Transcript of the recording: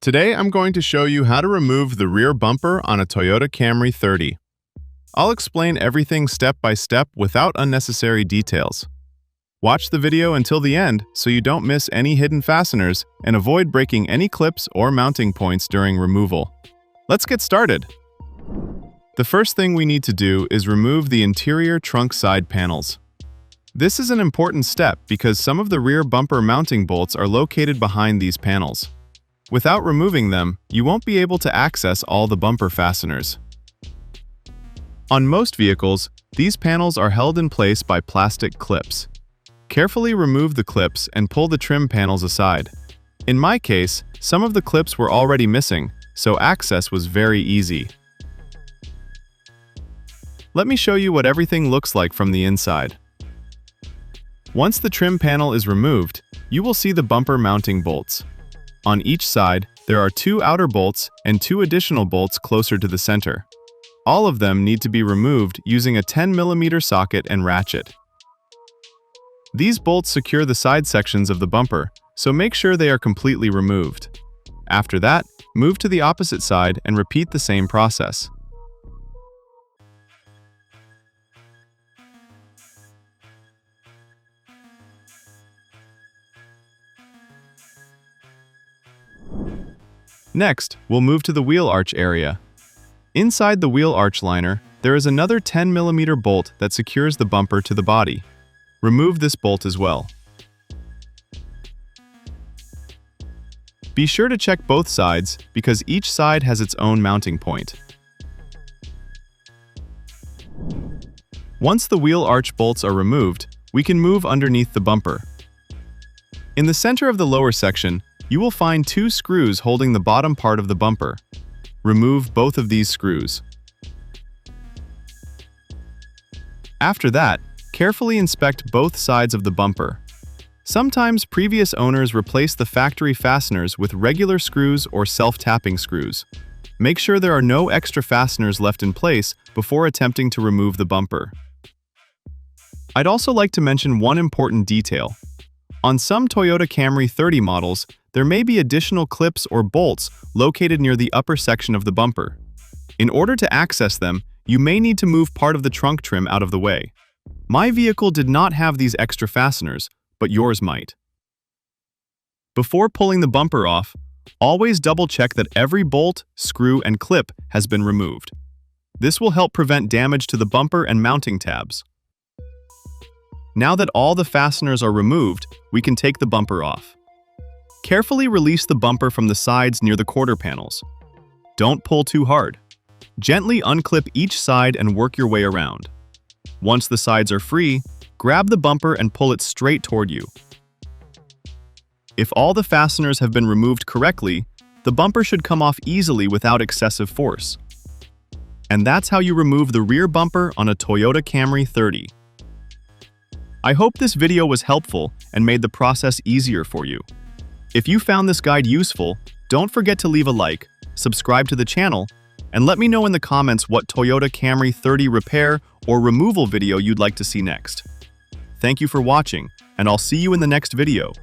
Today I'm going to show you how to remove the rear bumper on a Toyota Camry 30. I'll explain everything step by step without unnecessary details. Watch the video until the end so you don't miss any hidden fasteners and avoid breaking any clips or mounting points during removal. Let's get started. The first thing we need to do is remove the interior trunk side panels. This is an important step because some of the rear bumper mounting bolts are located behind these panels. Without removing them, you won't be able to access all the bumper fasteners. On most vehicles, these panels are held in place by plastic clips. Carefully remove the clips and pull the trim panels aside. In my case, some of the clips were already missing, so access was very easy. Let me show you what everything looks like from the inside. Once the trim panel is removed, you will see the bumper mounting bolts. On each side, there are 2 outer bolts and 2 additional bolts closer to the center. All of them need to be removed using a 10mm socket and ratchet. These bolts secure the side sections of the bumper, so make sure they are completely removed. After that, move to the opposite side and repeat the same process. Next, we'll move to the wheel arch area. Inside the wheel arch liner, there is another 10mm bolt that secures the bumper to the body. Remove this bolt as well. Be sure to check both sides because each side has its own mounting point. Once the wheel arch bolts are removed, we can move underneath the bumper. In the center of the lower section, you will find 2 screws holding the bottom part of the bumper. Remove both of these screws. After that, carefully inspect both sides of the bumper. Sometimes previous owners replace the factory fasteners with regular screws or self-tapping screws. Make sure there are no extra fasteners left in place before attempting to remove the bumper. I'd also like to mention one important detail. On some Toyota Camry 30 models, there may be additional clips or bolts located near the upper section of the bumper. In order to access them, you may need to move part of the trunk trim out of the way. My vehicle did not have these extra fasteners, but yours might. Before pulling the bumper off, always double-check that every bolt, screw, and clip has been removed. This will help prevent damage to the bumper and mounting tabs. Now that all the fasteners are removed, we can take the bumper off. Carefully release the bumper from the sides near the quarter panels. Don't pull too hard. Gently unclip each side and work your way around. Once the sides are free, grab the bumper and pull it straight toward you. If all the fasteners have been removed correctly, the bumper should come off easily without excessive force. And that's how you remove the rear bumper on a Toyota Camry 30. I hope this video was helpful and made the process easier for you. If you found this guide useful, don't forget to leave a like, subscribe to the channel, and let me know in the comments what Toyota Camry 30 repair or removal video you'd like to see next. Thank you for watching, and I'll see you in the next video.